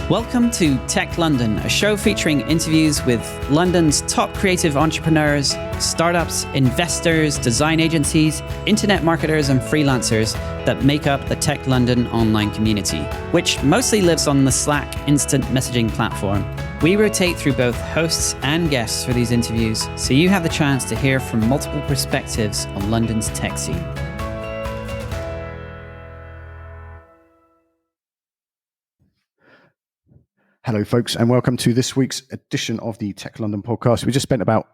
Welcome to Tech London, a show featuring interviews with London's top creative entrepreneurs, startups, investors, design agencies, internet marketers, and freelancers that make up the Tech London online community, which mostly lives on the Slack instant messaging platform. We rotate through both hosts and guests for these interviews, so you have the chance to hear from multiple perspectives on London's tech scene. Hello, folks, and welcome to this week's edition of the Tech London podcast. We just spent about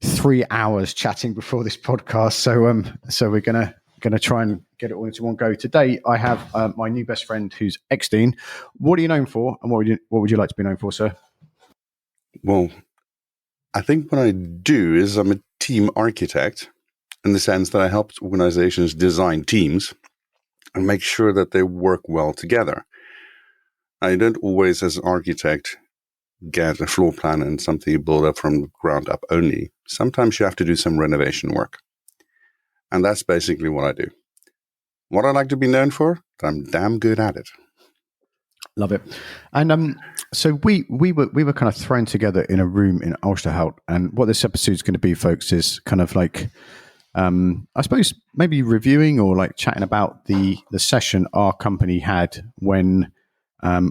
3 hours chatting before this podcast, so we're gonna try and get it all into one go. Today, I have my new best friend, who's Eksteen. What are you known for, and what would you like to be known for, sir? Well, I think what I do is I'm a team architect in the sense that I help organizations design teams and make sure that they work well together. I don't always, as an architect, get a floor plan and something you build up from the ground up only. Sometimes you have to do some renovation work. And that's basically what I do. What I like to be known for, I'm damn good at it. Love it. And so we were kind of thrown together in a room in Oosterhout, and what this episode is going to be, folks, is kind of like I suppose maybe reviewing or like chatting about the session our company had when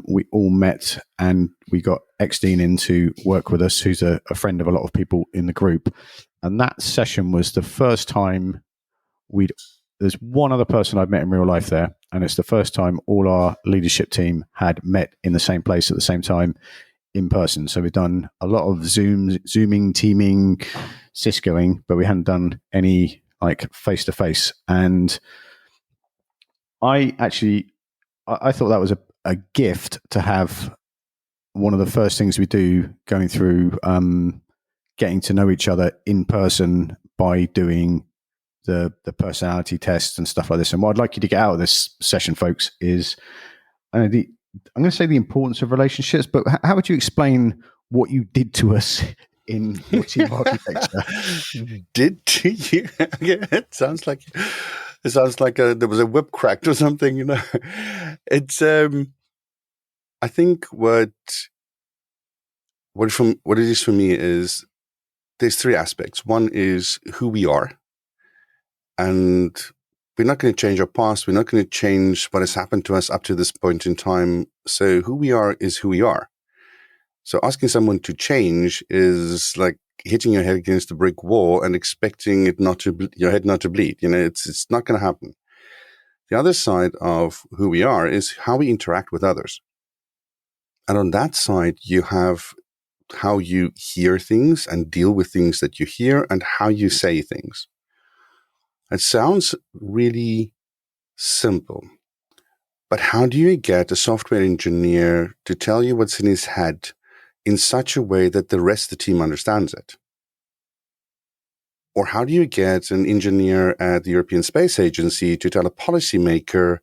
we all met and we got Eksteen in to work with us, who's a friend of a lot of people in the group. And that session was the first time there's one other person I've met in real life there, and it's the first time all our leadership team had met in the same place at the same time in person. So we've done a lot of Zooming, teaming, Ciscoing, but we hadn't done any like face-to-face. And I thought that was a gift to have one of the first things we do going through getting to know each other in person by doing the personality tests and stuff like this. And what I'd like you to get out of this session, folks, is I'm going to say the importance of relationships, but how would you explain what you did to us in your team architecture? Did you? It sounds like there was a whip cracked or something, you know. It's I think what it is for me is there's three aspects. One is who we are, and we're not going to change our past. We're not going to change what has happened to us up to this point in time. So who we are is who we are. So asking someone to change is like hitting your head against a brick wall and expecting it your head not to bleed. You know, it's not going to happen. The other side of who we are is how we interact with others. And on that side, you have how you hear things and deal with things that you hear and how you say things. It sounds really simple, but how do you get a software engineer to tell you what's in his head in such a way that the rest of the team understands it? Or how do you get an engineer at the European Space Agency to tell a policymaker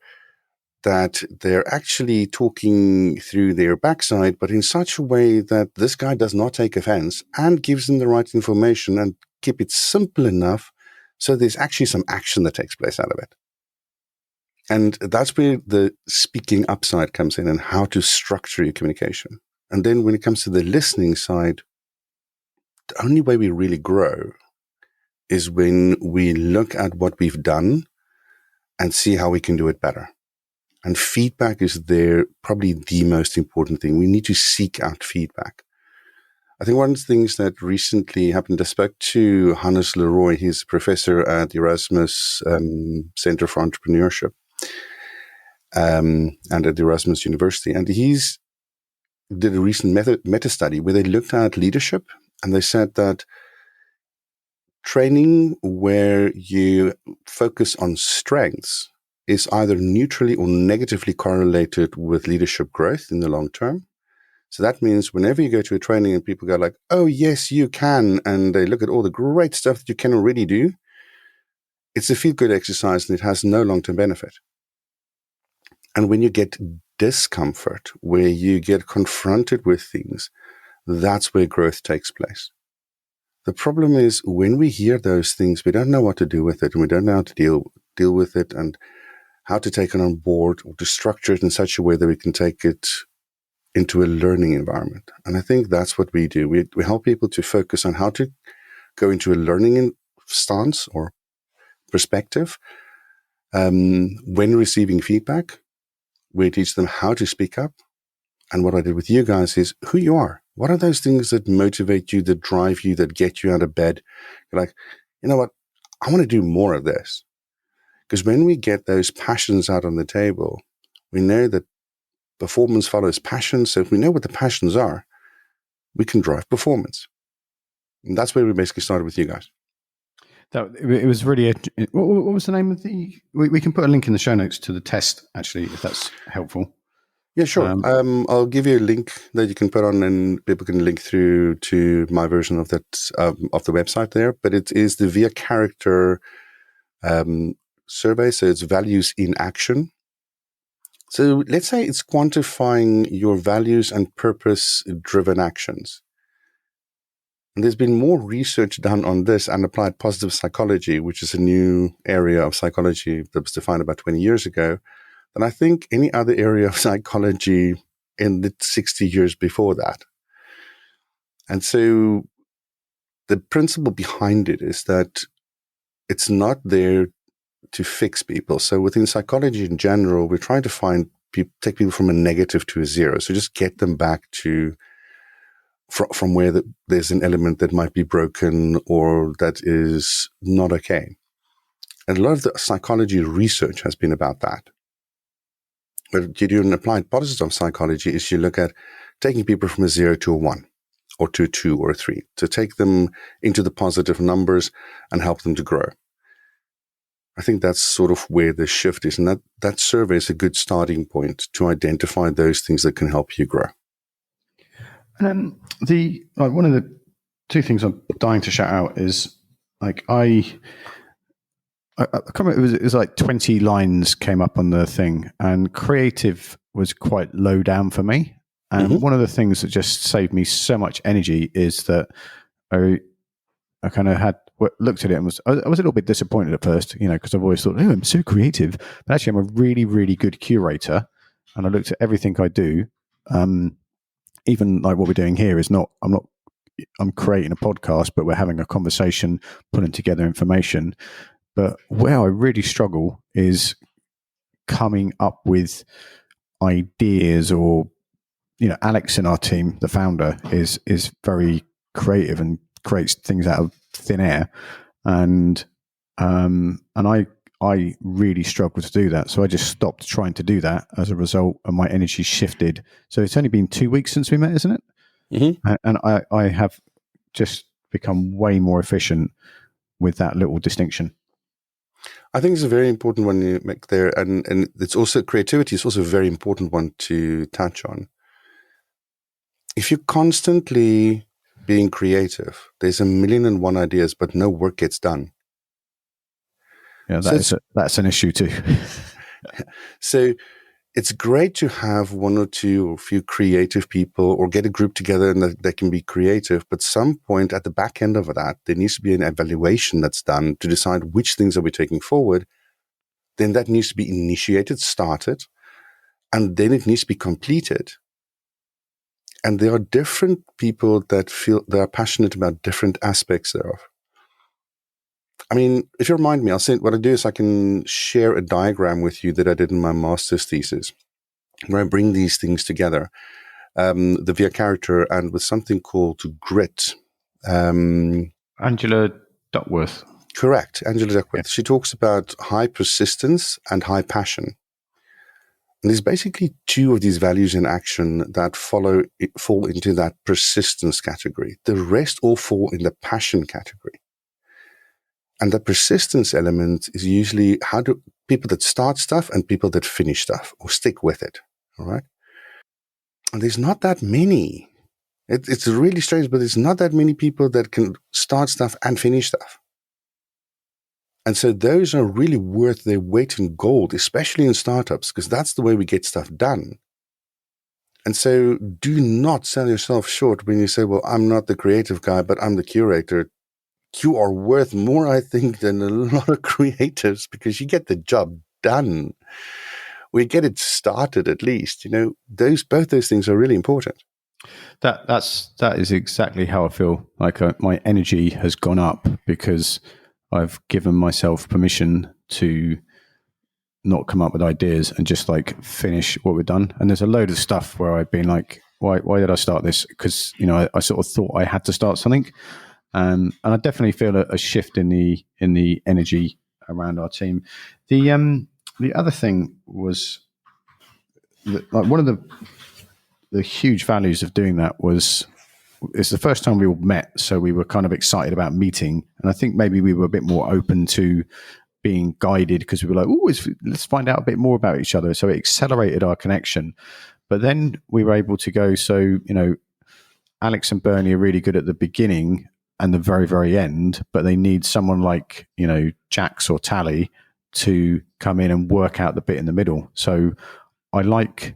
that they're actually talking through their backside, but in such a way that this guy does not take offense and gives them the right information and keep it simple enough so there's actually some action that takes place out of it? And that's where the speaking up side comes in and how to structure your communication. And then when it comes to the listening side, the only way we really grow is when we look at what we've done and see how we can do it better. And feedback is probably the most important thing. We need to seek out feedback. I think one of the things that recently happened, I spoke to Hannes Leroy. He's a professor at the Erasmus Center for Entrepreneurship and at the Erasmus University. And he's did a recent meta study where they looked at leadership, and they said that training where you focus on strengths is either neutrally or negatively correlated with leadership growth in the long term. So that means whenever you go to a training and people go like, oh, yes, you can, and they look at all the great stuff that you can already do, it's a feel-good exercise and it has no long-term benefit. And when you get discomfort, where you get confronted with things, that's where growth takes place. The problem is when we hear those things, we don't know what to do with it, and we don't know how to deal with it and how to take it on board or to structure it in such a way that we can take it into a learning environment. And I think that's what we do. We help people to focus on how to go into a learning stance or perspective. When receiving feedback, we teach them how to speak up. And what I did with you guys is who you are. What are those things that motivate you, that drive you, that get you out of bed? You're like, you know what? I want to do more of this. Because when we get those passions out on the table, we know that performance follows passion. So if we know what the passions are, we can drive performance. And that's where we basically started with you guys. It was really what was the name of the? We can put a link in the show notes to the test, actually, if that's helpful. Yeah, sure. I'll give you a link that you can put on, and people can link through to my version of that of the website there. But it is the Via Character survey, so it's values in action. So let's say it's quantifying your values and purpose-driven actions. And there's been more research done on this and applied positive psychology, which is a new area of psychology that was defined about 20 years ago, than I think any other area of psychology in the 60 years before that. And so the principle behind it is that it's not there to fix people. So within psychology in general, we're trying to take people from a negative to a zero. So just get them back to from where there's an element that might be broken or that is not okay. And a lot of the psychology research has been about that. What you do in applied positive psychology is you look at taking people from a 0 to a 1 or to a 2 or a 3 to take them into the positive numbers and help them to grow. I think that's sort of where the shift is. And that survey is a good starting point to identify those things that can help you grow. And one of the two things I'm dying to shout out is like I can't remember, it was like 20 lines came up on the thing, and creative was quite low down for me. And one of the things that just saved me so much energy is that I kind of looked at it and I was a little bit disappointed at first, because I've always thought, oh, I'm so creative. But actually, I'm a really, really good curator. And I looked at everything I do. Even like what we're doing here I'm creating a podcast, but we're having a conversation, putting together information. But where I really struggle is coming up with ideas, or, Alex in our team, the founder, is very creative and creates things out of thin air. And I really struggle to do that. So I just stopped trying to do that as a result, and my energy shifted. So it's only been 2 weeks since we met, isn't it? Mm-hmm. And I have just become way more efficient with that little distinction. I think it's a very important one you make there. And it's also, creativity is also a very important one to touch on. If you're constantly being creative, there's 1,000,001 ideas, but no work gets done. Yeah, that's an issue too. So it's great to have one or two or a few creative people, or get a group together and that can be creative. But some point at the back end of that, there needs to be an evaluation that's done to decide which things are we taking forward. Then that needs to be initiated, started, and then it needs to be completed. And there are different people that feel they are passionate about different aspects thereof. I mean, if you remind me, what I do is I can share a diagram with you that I did in my master's thesis, where I bring these things together, the Via Character, and with something called grit. Angela Duckworth. Correct, Angela Duckworth. Yeah. She talks about high persistence and high passion. And there's basically two of these values in action that fall into that persistence category. The rest all fall in the passion category. And the persistence element is usually how do people that start stuff and people that finish stuff or stick with it. All right. And there's not that many. It's really strange, but there's not that many people that can start stuff and finish stuff. And so those are really worth their weight in gold, especially in startups, because that's the way we get stuff done. And so do not sell yourself short when you say, well, I'm not the creative guy, but I'm the curator. You are worth more, I think, than a lot of creatives, because you get the job done, we get it started at least. Both those things are really important. That is exactly how I feel. Like my energy has gone up because I've given myself permission to not come up with ideas and just like finish what we've done. And there's a load of stuff where I've been like, why did I start this? Because I sort of thought I had to start something, and I definitely feel a shift in the energy around our team. The other thing was like one of the huge values of doing that was it's the first time we all met, so we were kind of excited about meeting, and I think maybe we were a bit more open to being guided because we were like, oh, let's find out a bit more about each other. So it accelerated our connection. But then we were able to go, so, Alex and Bernie are really good at the beginning and the very, very end, but they need someone like, Jax or Tally to come in and work out the bit in the middle. So I like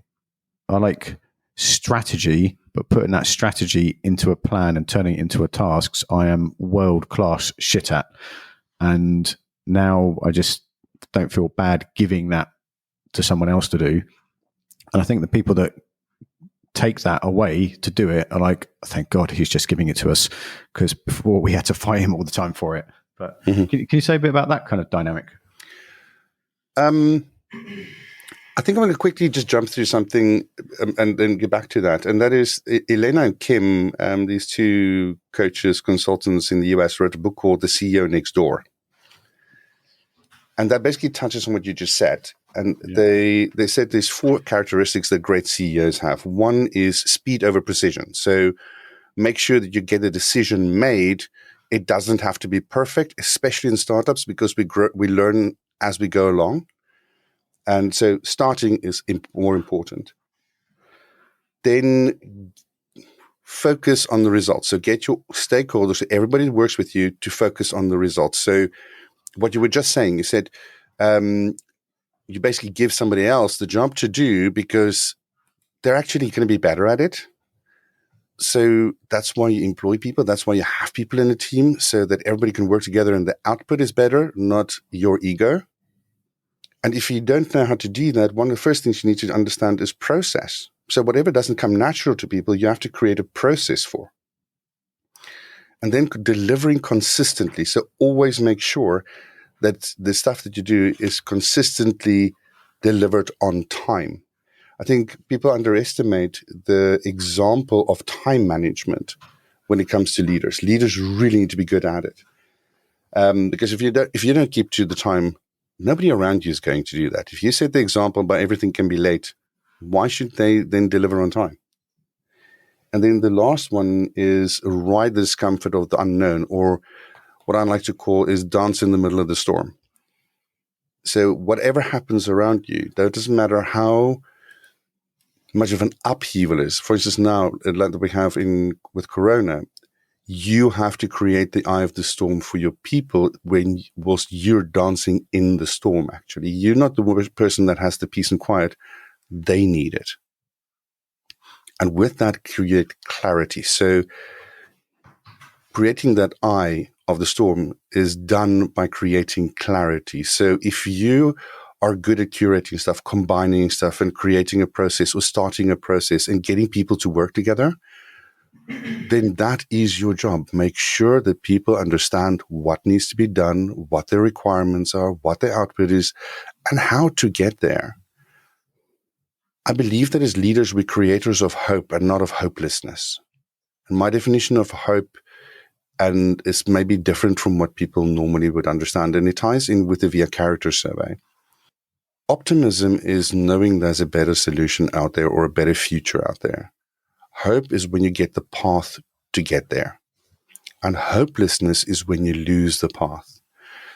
strategy, but putting that strategy into a plan and turning it into a tasks, I am world-class shit at. And now I just don't feel bad giving that to someone else to do. And I think the people that take that away to do it are like, thank God he's just giving it to us, because before we had to fight him all the time for it. But can you say a bit about that kind of dynamic? I think I'm going to quickly just jump through something and then get back to that. And that is Elena and Kim, these two coaches, consultants in the US, wrote a book called The CEO Next Door. And that basically touches on what you just said. And they said there's 4 characteristics that great CEOs have. One is speed over precision. So make sure that you get a decision made. It doesn't have to be perfect, especially in startups, because we learn as we go along. And so starting is more important. Then focus on the results. So get your stakeholders, everybody that works with you, to focus on the results. So what you were just saying, you said you basically give somebody else the job to do because they're actually going to be better at it. So that's why you employ people. That's why you have people in a team, so that everybody can work together and the output is better, not your ego. And if you don't know how to do that, one of the first things you need to understand is process. So whatever doesn't come natural to people, you have to create a process for. And then delivering consistently. So always make sure that the stuff that you do is consistently delivered on time. I think people underestimate the example of time management when it comes to leaders. Leaders really need to be good at it. Because if you don't keep to the time, nobody around you is going to do that. If you set the example by everything can be late, why should they then deliver on time? And then the last one is ride the discomfort of the unknown, or what I like to call is dance in the middle of the storm. So whatever happens around you, that doesn't matter how much of an upheaval is. For instance, now like that we have with Corona, you have to create the eye of the storm for your people whilst you're dancing in the storm. Actually, you're not the person that has the peace and quiet; they need it. And with that, create clarity. So creating that eye of the storm is done by creating clarity. So if you are good at curating stuff, combining stuff and creating a process or starting a process and getting people to work together, then that is your job. Make sure that people understand what needs to be done, what their requirements are, what their output is, and how to get there. I believe that as leaders, we're creators of hope and not of hopelessness. And my definition of hope and is maybe different from what people normally would understand. And it ties in with the VIA character survey. Optimism is knowing there's a better solution out there or a better future out there. Hope is when you get the path to get there. And hopelessness is when you lose the path.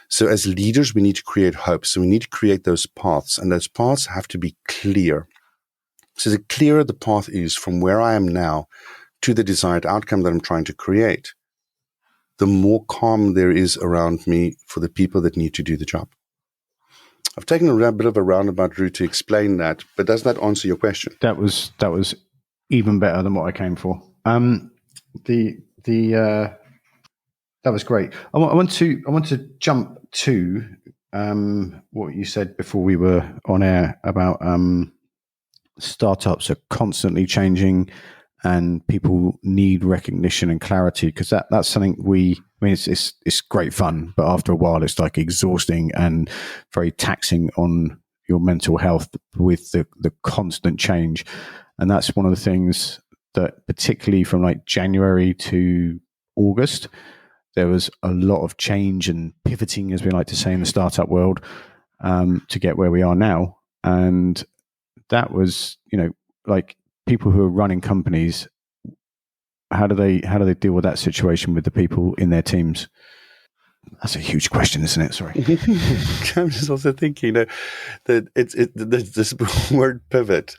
So as leaders, we need to create hope. So we need to create those paths, and those paths have to be clear. So the clearer the path is from where I am now to the desired outcome that I'm trying to create, the more calm there is around me for the people that need to do the job. I've taken a bit of a roundabout route to explain that, but does that answer your question? That was even better than what I came for. That was great. I want to jump to what you said before we were on air about startups are constantly changing and people need recognition and clarity, because that's something it's great fun, but after a while it's like exhausting and very taxing on your mental health with the constant change. And that's one of the things that, particularly from like January to August, there was a lot of change and pivoting, as we like to say in the startup world, to get where we are now. And that was, like people who are running companies, how do they deal with that situation with the people in their teams? That's a huge question, isn't it? Sorry. I'm just also thinking that this word pivot.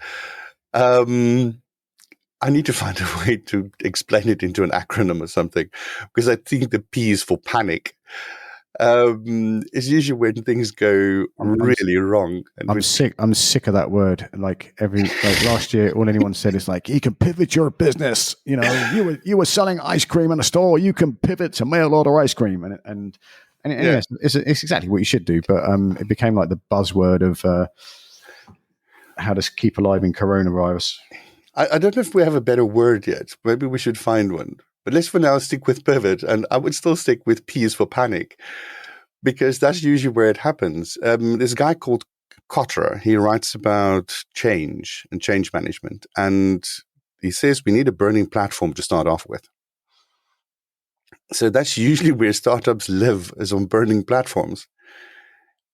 I need to find a way to explain it into an acronym or something, because I think the P is for panic. It's usually when things go really wrong. And I'm sick of that word. Like last year, all anyone said is like, you can pivot your business. You were selling ice cream in a store. You can pivot to mail order ice cream, and yeah. it's exactly what you should do. But it became like the buzzword of how to keep alive in coronavirus. I don't know if we have a better word yet. Maybe we should find one. But let's for now stick with pivot, and I would still stick with P is for panic, because that's usually where it happens. This guy called Kotler, he writes about change and change management, and he says we need a burning platform to start off with. So that's usually where startups live, is on burning platforms.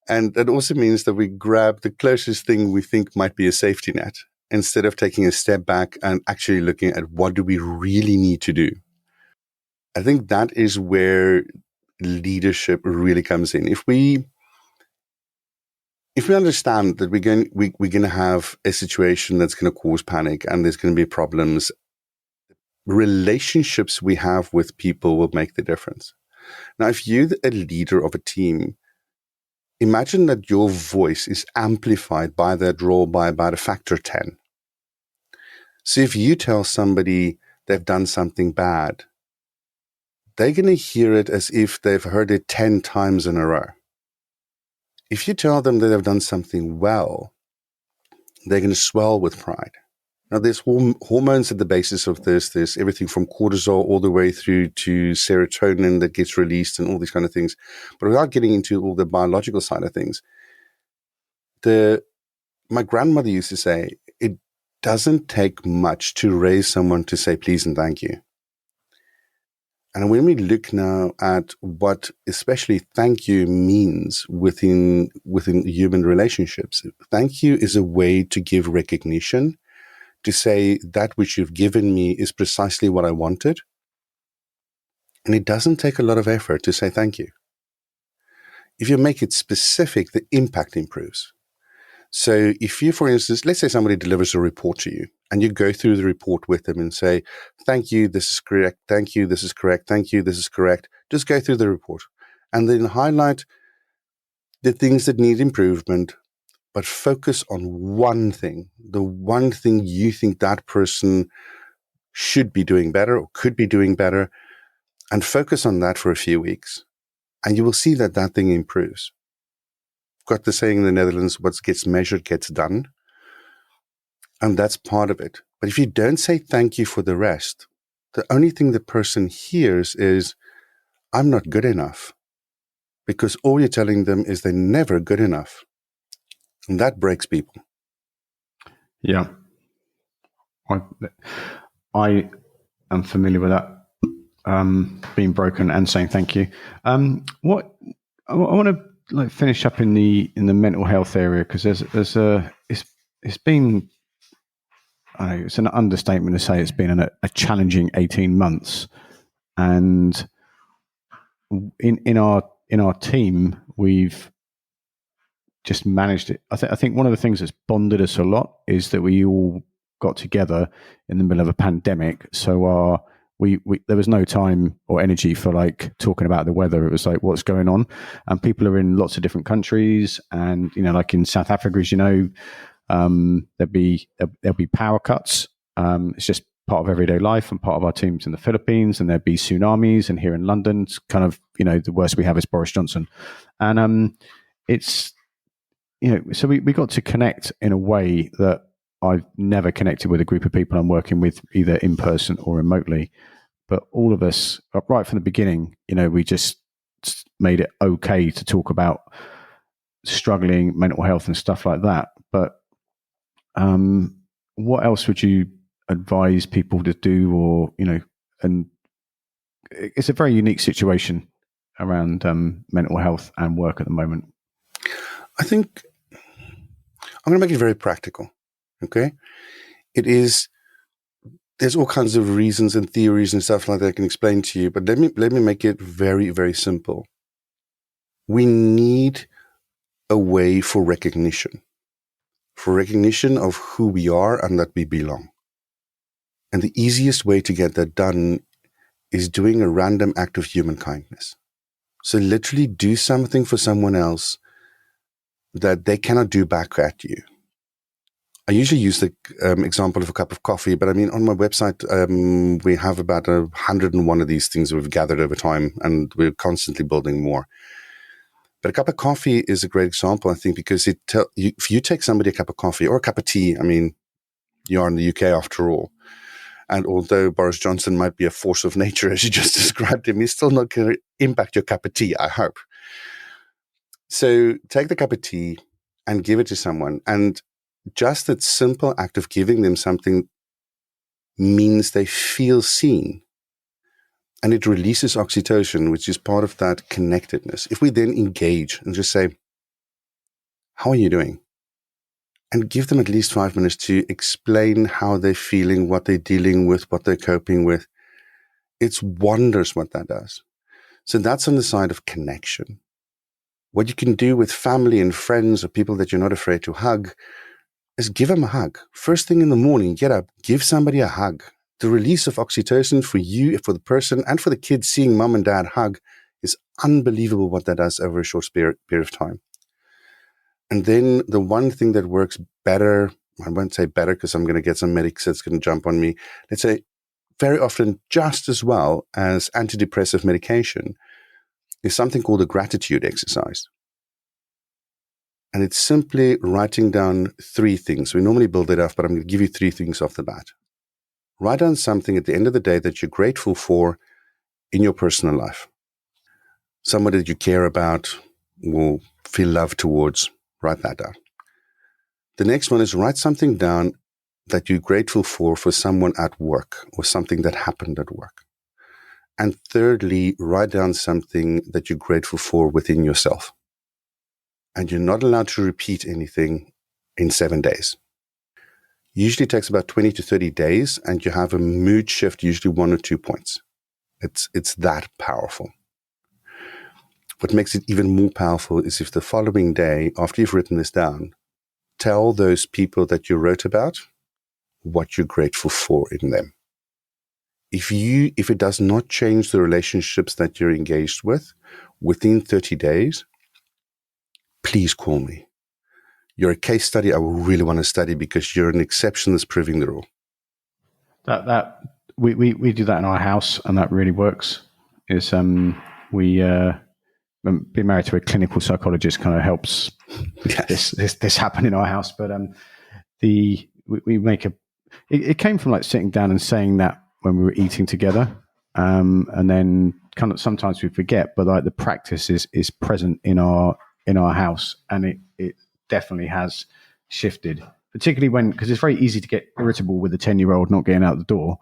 And that also means that we grab the closest thing we think might be a safety net, instead of taking a step back and actually looking at what do we really need to do. I think that is where leadership really comes in. If we understand that we're going to have a situation that's going to cause panic and there's going to be problems, relationships we have with people will make the difference. Now, if you're a leader of a team, imagine that your voice is amplified by that role by about a factor 10. So if you tell somebody they've done something bad, they're going to hear it as if they've heard it 10 times in a row. If you tell them that they've done something well, they're going to swell with pride. Now, there's hormones at the basis of this. There's everything from cortisol all the way through to serotonin that gets released and all these kind of things. But without getting into all the biological side of things, my grandmother used to say, it doesn't take much to raise someone to say please and thank you. And when we look now at what especially thank you means within human relationships, thank you is a way to give recognition, to say that which you've given me is precisely what I wanted. And it doesn't take a lot of effort to say thank you. If you make it specific, the impact improves. So if you, for instance, let's say somebody delivers a report to you and you go through the report with them and say, thank you, this is correct. Thank you, this is correct. Thank you, this is correct. Just go through the report and then highlight the things that need improvement, but focus on one thing, the one thing you think that person should be doing better or could be doing better, and focus on that for a few weeks. And you will see that that thing improves. Got the saying in the Netherlands, what gets measured gets done. And that's part of it. But if you don't say thank you for the rest, the only thing the person hears is, I'm not good enough. Because all you're telling them is they're never good enough. And that breaks people. Yeah. I am familiar with that, being broken and saying thank you. What I want to finish up in the mental health area, because it's been, I don't know, it's an understatement to say it's been a challenging 18 months, and in our team we've just managed it. I think one of the things that's bonded us a lot is that we all got together in the middle of a pandemic, so there was no time or energy for talking about the weather. It was like, what's going on? And people are in lots of different countries, and like in South Africa, as there'll be power cuts. It's just part of everyday life, and part of our teams in the Philippines, and there'd be tsunamis, and here in London, it's kind of the worst we have is Boris Johnson, and it's, so we got to connect in a way that I've never connected with a group of people I'm working with, either in person or remotely. But all of us, right from the beginning, we just made it okay to talk about struggling mental health and stuff like that. But what else would you advise people to do? Or, and it's a very unique situation around mental health and work at the moment. I think I'm going to make it very practical. Okay. There's all kinds of reasons and theories and stuff like that I can explain to you, but let me make it very, very simple. We need a way for recognition of who we are and that we belong. And the easiest way to get that done is doing a random act of human kindness. So literally do something for someone else that they cannot do back at you. I usually use the example of a cup of coffee, but I mean, on my website, we have about 101 of these things we've gathered over time, and we're constantly building more. But a cup of coffee is a great example, I think, because if you take somebody a cup of coffee or a cup of tea, I mean, you are in the UK after all. And although Boris Johnson might be a force of nature, as you just described him, he's still not going to impact your cup of tea, I hope. So take the cup of tea and give it to someone. And just that simple act of giving them something means they feel seen. And it releases oxytocin, which is part of that connectedness. If we then engage and just say, how are you doing? And give them at least 5 minutes to explain how they're feeling, what they're dealing with, what they're coping with. It's wonders what that does. So that's on the side of connection. What you can do with family and friends or people that you're not afraid to hug is give them a hug. First thing in the morning, get up, give somebody a hug. The release of oxytocin for you, for the person, and for the kids seeing mom and dad hug is unbelievable what that does over a short period of time. And then the one thing that works better, I won't say better because I'm going to get some medics that's going to jump on me. Let's say very often just as well as antidepressive medication is something called a gratitude exercise. And it's simply writing down 3 things. We normally build it up, but I'm going to give you 3 things off the bat. Write down something at the end of the day that you're grateful for in your personal life. Somebody that you care about, will feel love towards. Write that down. The next one is write something down that you're grateful for someone at work or something that happened at work. And thirdly, write down something that you're grateful for within yourself. And you're not allowed to repeat anything in 7 days. Usually takes about 20 to 30 days, and you have a mood shift, usually 1 or 2 points. It's that powerful. What makes it even more powerful is if the following day, after you've written this down, tell those people that you wrote about what you're grateful for in them. If it does not change the relationships that you're engaged with within 30 days, please call me. You're a case study I will really want to study because you're an exception that's proving the rule. That we do that in our house, and that really works. Is we being married to a clinical psychologist kind of helps this happen in our house. But we make it came from like sitting down and saying that when we were eating together, and then kind of sometimes we forget, but like the practice is present in our house, and it definitely has shifted, particularly because it's very easy to get irritable with a 10-year-old not getting out the door,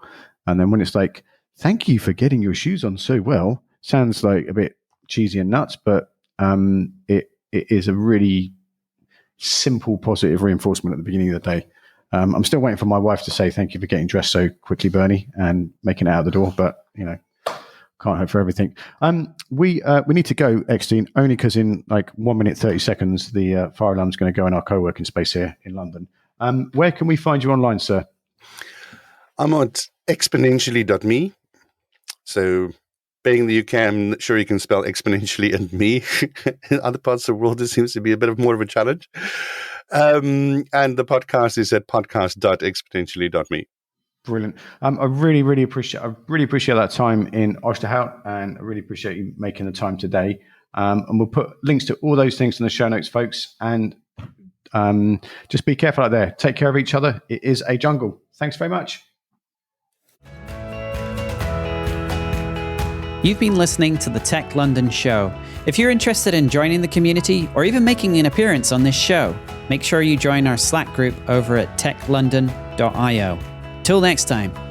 and then when it's like, thank you for getting your shoes on so well, sounds like a bit cheesy and nuts, but it is a really simple positive reinforcement at the beginning of the day. I'm still waiting for my wife to say thank you for getting dressed so quickly, Bernie, and making it out the door, but can't hope for everything. We need to go, Eksteen, only because in like 1 minute 30 seconds the fire alarm's going to go in our co-working space here in London. Where can we find you online, sir? I'm at exponentially.me. So being in the UK, I'm sure you can spell exponentially and me. In other parts of the world, it seems to be a bit more of a challenge. And the podcast is at podcast.exponentially.me. Brilliant. I really appreciate that time in Oosterhout, and I really appreciate you making the time today. And we'll put links to all those things in the show notes, folks. And just be careful out there. Take care of each other. It is a jungle. Thanks very much. You've been listening to the Tech London Show. If you're interested in joining the community or even making an appearance on this show, make sure you join our Slack group over at techlondon.io. Till next time.